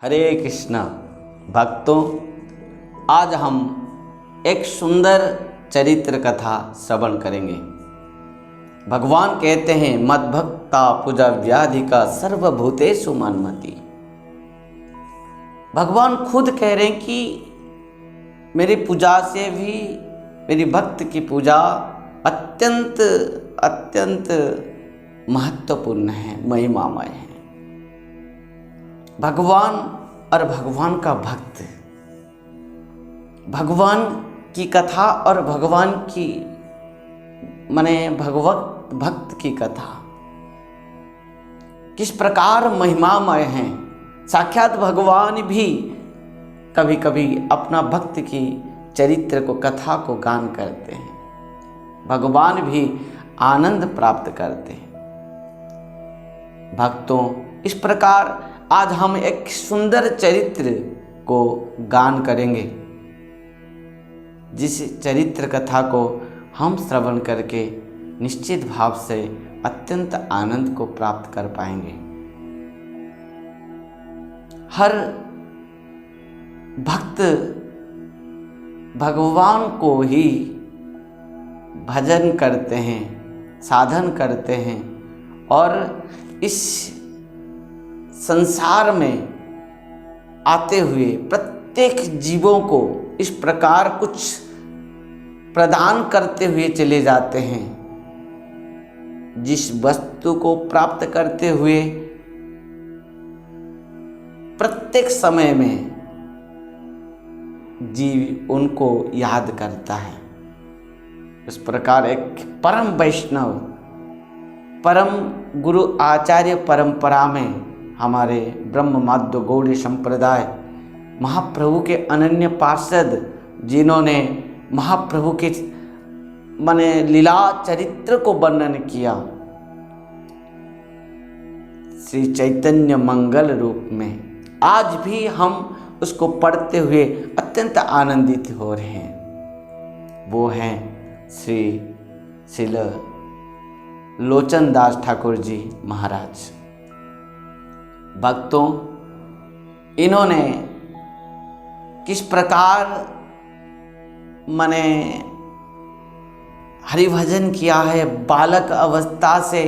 हरे कृष्णा भक्तों, आज हम एक सुंदर चरित्र कथा श्रवण करेंगे। भगवान कहते हैं मद्भक्ता पूजा व्याधिका सर्वभूतेषु मन्मति। भगवान खुद कह रहे हैं कि मेरी पूजा से भी मेरी भक्त की पूजा अत्यंत अत्यंत महत्वपूर्ण है, महिमामय है। भगवान और भगवान का भक्त, भगवान की कथा और भगवान की भगवत भक्त की कथा किस प्रकार महिमामय हैं। साक्षात भगवान भी कभी कभी अपना भक्त की चरित्र को, कथा को गान करते हैं। भगवान भी आनंद प्राप्त करते हैं। भक्तों, इस प्रकार आज हम एक सुंदर चरित्र को गान करेंगे, जिस चरित्र कथा को हम श्रवण करके निश्चित भाव से अत्यंत आनंद को प्राप्त कर पाएंगे। हर भक्त भगवान को ही भजन करते हैं, साधन करते हैं और इस संसार में आते हुए प्रत्येक जीवों को इस प्रकार कुछ प्रदान करते हुए चले जाते हैं। जिस वस्तु को प्राप्त करते हुए प्रत्येक समय में जीव उनको याद करता है। इस प्रकार एक परम वैष्णव, परम गुरु आचार्य परंपरा में हमारे ब्रह्म माध्व गौड़ी संप्रदाय महाप्रभु के अनन्य पार्षद, जिन्होंने महाप्रभु के लीला चरित्र को वर्णन किया श्री चैतन्य मंगल रूप में, आज भी हम उसको पढ़ते हुए अत्यंत आनंदित हो रहे हैं। वो हैं श्री लोचन दास ठाकुर जी महाराज। भक्तों, इन्होंने किस प्रकार हरिभजन किया है। बालक अवस्था से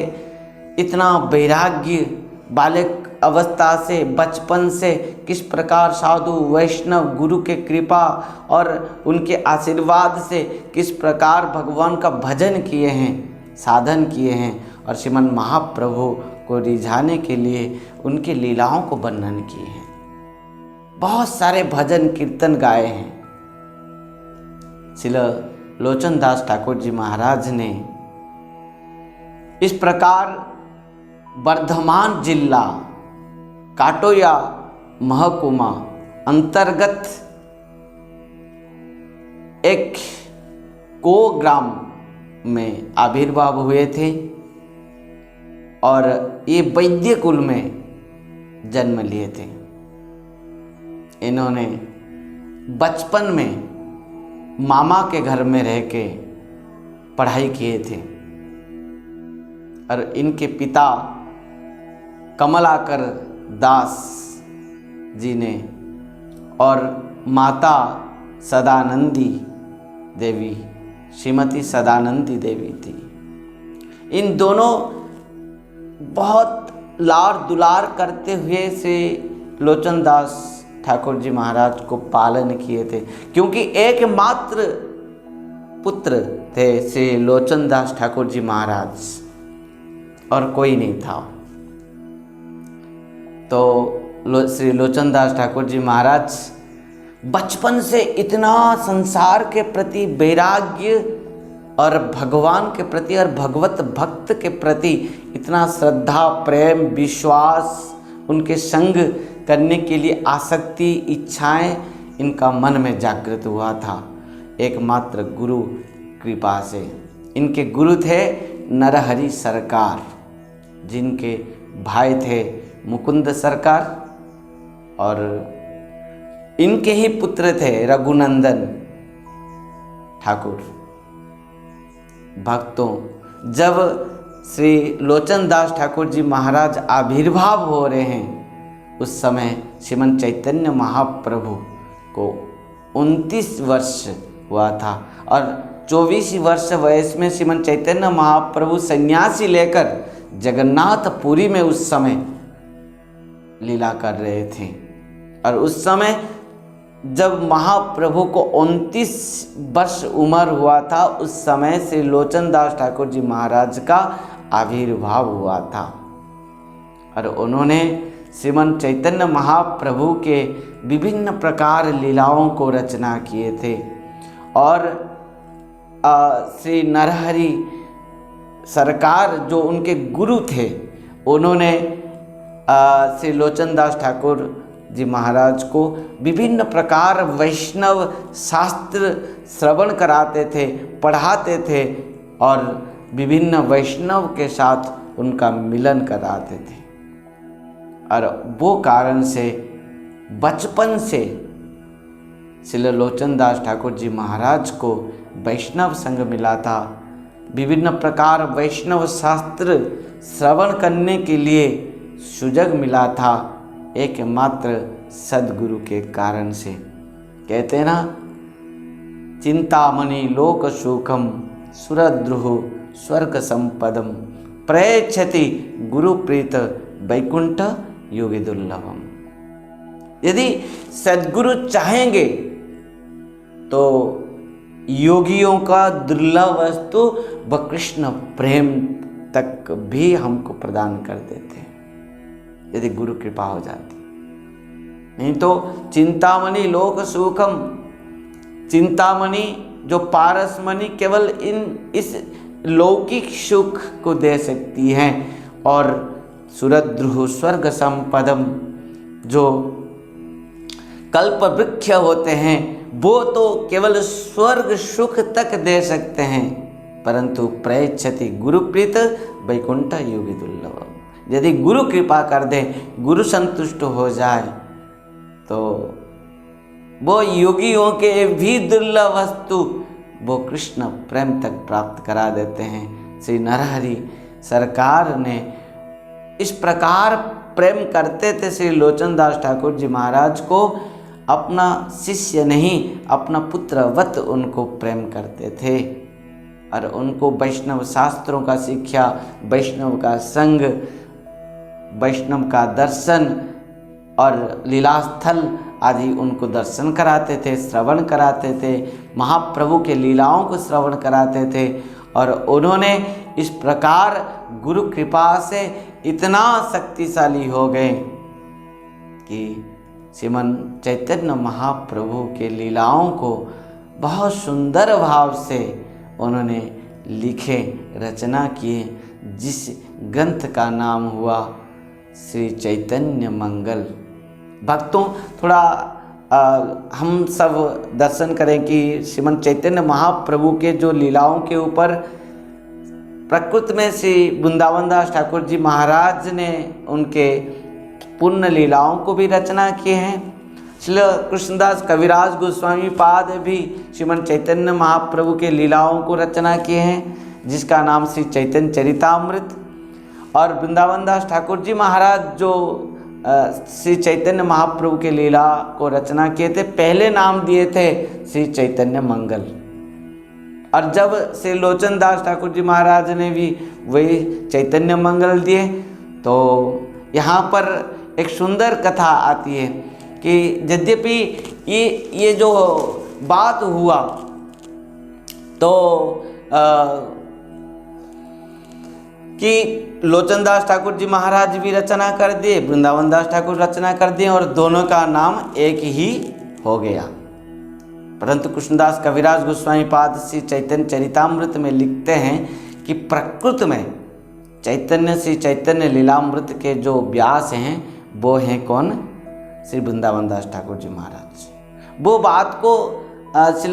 इतना वैराग्य, बालक अवस्था से, बचपन से किस प्रकार साधु वैष्णव गुरु के कृपा और उनके आशीर्वाद से किस प्रकार भगवान का भजन किए हैं, साधन किए हैं और श्रीमन महाप्रभु को रिझाने के लिए उनकी लीलाओं को वर्णन किए हैं। बहुत सारे भजन कीर्तन गाए हैं। श्री लोचन दास ठाकुर जी महाराज ने इस प्रकार वर्धमान जिला काटोया महकुमा अंतर्गत एक को ग्राम में आविर्भाव हुए थे और ये वैद्य कुल में जन्म लिए थे। इन्होंने बचपन में मामा के घर में रह के पढ़ाई किए थे और इनके पिता कमलाकर दास जी ने और माता सदानंदी देवी, श्रीमती सदानंदी देवी थी। इन दोनों बहुत लाड़ दुलार करते हुए श्री लोचन दास ठाकुर जी महाराज को पालन किए थे, क्योंकि एकमात्र पुत्र थे श्री लोचन दास ठाकुर जी महाराज और कोई नहीं था। तो श्री लोचन दास ठाकुर जी महाराज बचपन से इतना संसार के प्रति वैराग्य और भगवान के प्रति और भगवत भक्त के प्रति इतना श्रद्धा, प्रेम, विश्वास, उनके संग करने के लिए आसक्ति, इच्छाएं इनका मन में जागृत हुआ था एकमात्र गुरु कृपा से। इनके गुरु थे नरहरि सरकार, जिनके भाई थे मुकुंद सरकार और इनके ही पुत्र थे रघुनंदन ठाकुर। भक्तों, जब श्री लोचन दास ठाकुर जी महाराज आविर्भाव हो रहे हैं उस समय श्रीमंत चैतन्य महाप्रभु को 29 वर्ष हुआ था और 24 वर्ष वयस में श्रीमंत चैतन्य महाप्रभु सन्यासी लेकर जगन्नाथपुरी में उस समय लीला कर रहे थे। और उस समय जब महाप्रभु को 29 वर्ष उम्र हुआ था, उस समय श्री लोचन दास ठाकुर जी महाराज का आविर्भाव हुआ था और उन्होंने श्रीमंत चैतन्य महाप्रभु के विभिन्न प्रकार लीलाओं को रचना किए थे। और श्री नरहरि सरकार जो उनके गुरु थे, उन्होंने श्री लोचन दास ठाकुर जी महाराज को विभिन्न प्रकार वैष्णव शास्त्र श्रवण कराते थे, पढ़ाते थे और विभिन्न वैष्णव के साथ उनका मिलन कराते थे। और वो कारण से बचपन से श्री लोचन दास ठाकुर जी महाराज को वैष्णव संग मिला था। विभिन्न प्रकार वैष्णव शास्त्र श्रवण करने के लिए सुजग मिला था एकमात्र सद्गुरु के कारण से। कहते हैं ना, चिंतामणि लोक शोकम सुरद्रुह स्वर्ग संपदम प्रयच्छति गुरु प्रीत वैकुंठ योगी दुर्लभम। यदि सद्गुरु चाहेंगे तो योगियों का दुर्लभ वस्तु व कृष्ण प्रेम तक भी हमको प्रदान कर देते हैं, यदि गुरु कृपा हो जाती। नहीं तो चिंतामणि लोक सुखम, चिंतामणि जो पारसमणि केवल इस लौकिक सुख को दे सकती हैं, और सुरद्रुह स्वर्ग संपदम जो कल्प वृक्ष होते हैं वो तो केवल स्वर्ग सुख तक दे सकते हैं, परंतु प्रयच्छति गुरुप्रीत वैकुंठ योगी दुर्लभ। यदि गुरु कृपा कर दे, गुरु संतुष्ट हो जाए तो वो योगियों के भी दुर्लभ वस्तु वो कृष्ण प्रेम तक प्राप्त करा देते हैं। श्री नरहरि सरकार ने इस प्रकार प्रेम करते थे श्री लोचन दास ठाकुर जी महाराज को, अपना शिष्य नहीं अपना पुत्रवत उनको प्रेम करते थे और उनको वैष्णव शास्त्रों का शिक्षा, वैष्णव का संग, वैष्णव का दर्शन और लीलास्थल आदि उनको दर्शन कराते थे, श्रवण कराते थे, महाप्रभु के लीलाओं को श्रवण कराते थे। और उन्होंने इस प्रकार गुरु कृपा से इतना शक्तिशाली हो गए कि श्रीमन चैतन्य महाप्रभु के लीलाओं को बहुत सुंदर भाव से उन्होंने लिखे, रचना किए, जिस ग्रंथ का नाम हुआ श्री चैतन्य मंगल। भक्तों, थोड़ा हम सब दर्शन करें कि श्रीमन चैतन्य महाप्रभु के जो लीलाओं के ऊपर प्रकृति में श्री वृंदावन दास ठाकुर जी महाराज ने उनके पूर्ण लीलाओं को भी रचना किए हैं। श्री कृष्णदास कविराज गोस्वामी पाद भी श्रीमन चैतन्य महाप्रभु के लीलाओं को रचना किए हैं, जिसका नाम श्री चैतन्य चरितामृत। और वृंदावन दास ठाकुर जी महाराज जो श्री चैतन्य महाप्रभु के लीला को रचना किए थे, पहले नाम दिए थे श्री चैतन्य मंगल। और जब श्री लोचन दास ठाकुर जी महाराज ने भी वही चैतन्य मंगल दिए, तो यहाँ पर एक सुंदर कथा आती है कि यद्यपि ये जो बात हुआ तो कि लोचन दास ठाकुर जी महाराज भी रचना कर दिए, वृंदावन दास ठाकुर रचना कर दिए और दोनों का नाम एक ही हो गया। परंतु कृष्णदास कविराज गोस्वामी पाद श्री चैतन्य चरितामृत में लिखते हैं कि प्रकृति में चैतन्य श्री चैतन्य लीलामृत के जो व्यास हैं वो हैं कौन? श्री वृंदावन दास ठाकुर जी महाराज। वो बात को श्री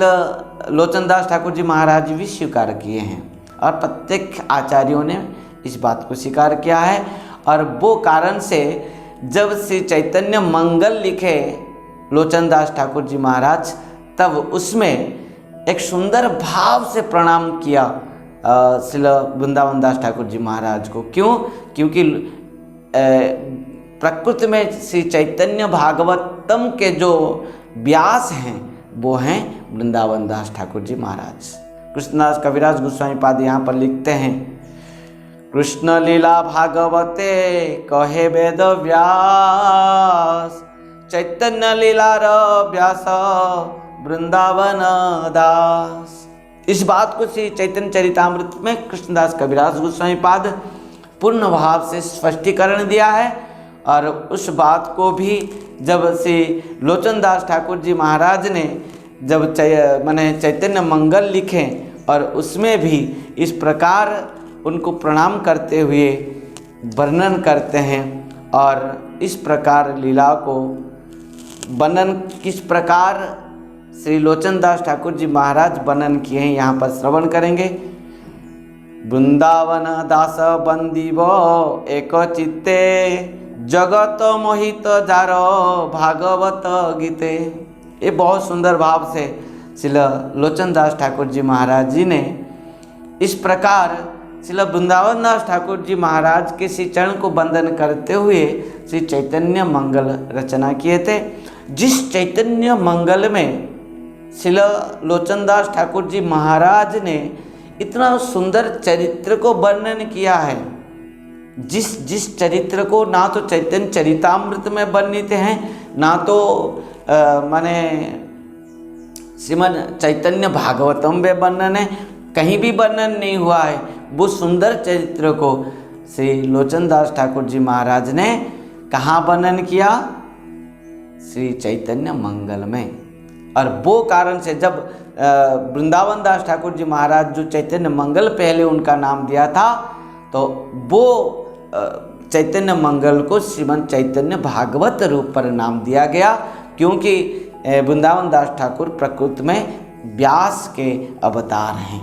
लोचन दास ठाकुर जी महाराज भी स्वीकार किए हैं और प्रत्येक आचार्यों ने इस बात को स्वीकार किया है। और वो कारण से जब श्री चैतन्य मंगल लिखे लोचन दास ठाकुर जी महाराज, तब उसमें एक सुंदर भाव से प्रणाम किया श्री वृंदावन दास ठाकुर जी महाराज को। क्यों? क्योंकि प्रकृति में श्री चैतन्य भागवतम के जो व्यास हैं वो हैं वृंदावन दास ठाकुर जी महाराज। कृष्णदास कविराज गोस्वामी पाद यहाँ पर लिखते हैं, कृष्ण लीला भागवते कहे वेद व्यास, चैतन्य लीला व्यास वृंदावन दास। इस बात को श्री चैतन्य चरितामृत में कृष्णदास कविराज गोस्वामी पाद पूर्ण भाव से स्पष्टीकरण दिया है। और उस बात को भी जब श्री लोचन दास ठाकुर जी महाराज ने जब चैतन्य मंगल लिखे और उसमें भी इस प्रकार उनको प्रणाम करते हुए वर्णन करते हैं। और इस प्रकार लीला को वर्णन किस प्रकार श्री लोचन दास ठाकुर जी महाराज वर्णन किए हैं यहाँ पर श्रवण करेंगे। वृंदावन दास बंदीव एक चित्ते, जगत मोहित जार भागवत गीते। ये बहुत सुंदर भाव से श्री लोचन दास ठाकुर जी महाराज जी ने इस प्रकार श्री वृंदावन दास ठाकुर जी महाराज के श्री चरण को वंदन करते हुए श्री चैतन्य मंगल रचना किए थे। जिस चैतन्य मंगल में श्री लोचन दास ठाकुर जी महाराज ने इतना सुंदर चरित्र को वर्णन किया है, जिस चरित्र को ना तो चैतन्य चरितामृत में वर्णित हैं, ना तो माने श्रीमद् चैतन्य भागवतम में वर्णन है, कहीं भी वर्णन नहीं हुआ है। वो सुंदर चरित्र को श्री लोचन दास ठाकुर जी महाराज ने कहाँ वर्णन किया? श्री चैतन्य मंगल में। और वो कारण से जब वृंदावन दास ठाकुर जी महाराज जो चैतन्य मंगल पहले उनका नाम दिया था, तो वो चैतन्य मंगल को श्रीमद् चैतन्य भागवत रूप पर नाम दिया गया, क्योंकि वृंदावन दास ठाकुर प्रकृति में व्यास के अवतार हैं।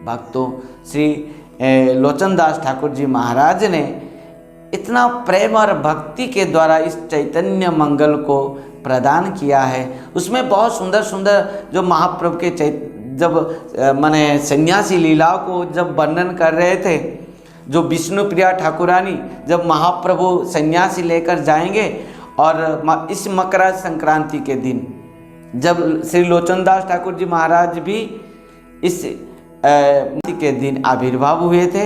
भक्तों, श्री लोचन दास ठाकुर जी महाराज ने इतना प्रेम और भक्ति के द्वारा इस चैतन्य मंगल को प्रदान किया है। उसमें बहुत सुंदर सुंदर जो महाप्रभु के जब सन्यासी लीलाओं को जब वर्णन कर रहे थे, जो विष्णुप्रिया ठाकुरानी जब महाप्रभु सन्यासी लेकर जाएंगे और इस मकर संक्रांति के दिन जब श्री लोचन दास ठाकुर जी महाराज भी इस के दिन आविर्भाव हुए थे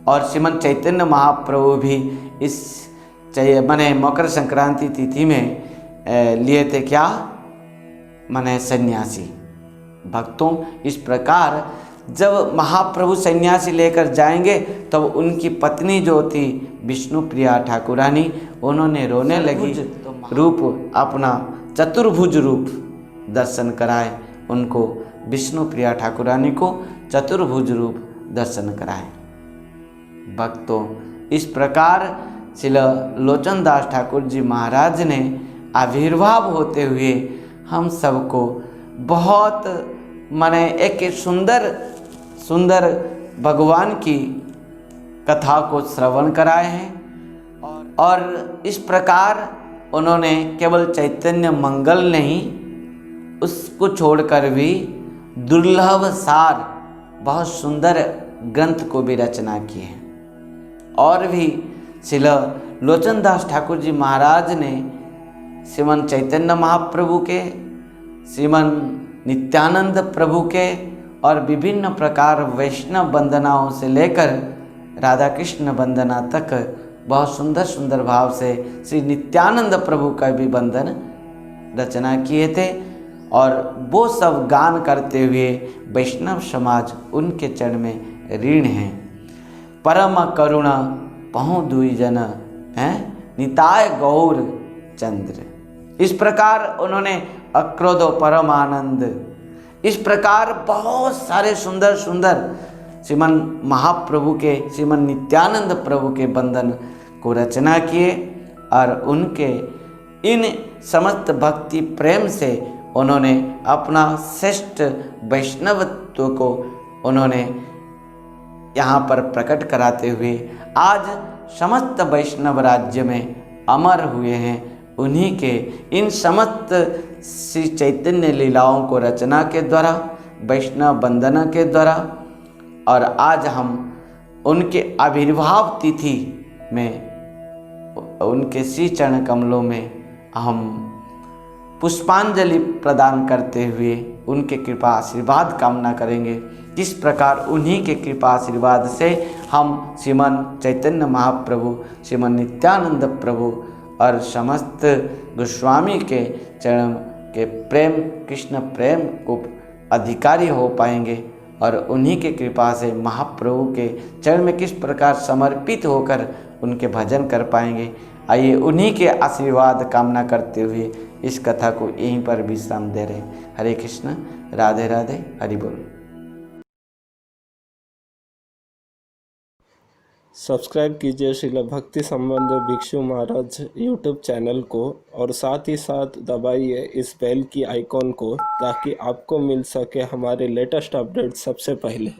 और श्रीमद् चैतन्य महाप्रभु भी इस मकर संक्रांति तिथि में लिए थे क्या सन्यासी। भक्तों, इस प्रकार जब महाप्रभु सन्यासी लेकर जाएंगे तब तो उनकी पत्नी जो थी विष्णुप्रिया ठाकुरानी, उन्होंने रोने लगी, रूप अपना चतुर्भुज रूप दर्शन कराए, उनको विष्णुप्रिया ठाकुरानी को चतुर्भुज रूप दर्शन कराए। भक्तों, इस प्रकार श्री लोचन दास ठाकुर जी महाराज ने आविर्भाव होते हुए हम सबको बहुत एक सुंदर सुंदर भगवान की कथा को श्रवण कराए हैं। और इस प्रकार उन्होंने केवल चैतन्य मंगल नहीं, उसको छोड़कर भी दुर्लभ सार बहुत सुंदर ग्रंथ को भी रचना किए हैं। और भी श्री लोचन दास ठाकुर जी महाराज ने श्रीमन चैतन्य महाप्रभु के, श्रीमन नित्यानंद प्रभु के और विभिन्न प्रकार वैष्णव वंदनाओं से लेकर राधा कृष्ण वंदना तक बहुत सुंदर सुंदर भाव से श्री नित्यानंद प्रभु का भी वंदन रचना किए थे। और वो सब गान करते हुए वैष्णव समाज उनके चरण में ऋण है। परम करुणा पहुँ दुई जन हैं निताय गौर चंद्र। इस प्रकार उन्होंने अक्रोधो परमानंद, इस प्रकार बहुत सारे सुंदर सुंदर श्रीमन महाप्रभु के, श्रीमन नित्यानंद प्रभु के बंधन को रचना किए। और उनके इन समस्त भक्ति प्रेम से उन्होंने अपना श्रेष्ठ वैष्णवत्व को उन्होंने यहाँ पर प्रकट कराते हुए आज समस्त वैष्णव राज्य में अमर हुए हैं। उन्हीं के इन समस्त श्री चैतन्य लीलाओं को रचना के द्वारा, वैष्णव वंदना के द्वारा, और आज हम उनके आविर्भाव तिथि में उनके श्री चरण कमलों में हम पुष्पांजलि प्रदान करते हुए उनके कृपा आशीर्वाद कामना करेंगे। किस प्रकार उन्हीं के कृपा आशीर्वाद से हम श्रीमन चैतन्य महाप्रभु, श्रीमन नित्यानंद प्रभु और समस्त गोस्वामी के चरण के प्रेम, कृष्ण प्रेम को अधिकारी हो पाएंगे और उन्हीं के कृपा से महाप्रभु के चरण में किस प्रकार समर्पित होकर उनके भजन कर पाएंगे। आइए उन्हीं के आशीर्वाद कामना करते हुए इस कथा को यहीं पर विश्राम दे रहे हैं। हरे कृष्ण, राधे राधे, हरि बोल। सब्सक्राइब कीजिए श्रील भक्ति संबंध भिक्षु महाराज यूट्यूब चैनल को और साथ ही साथ दबाइए इस बेल की आइकॉन को ताकि आपको मिल सके हमारे लेटेस्ट अपडेट सबसे पहले।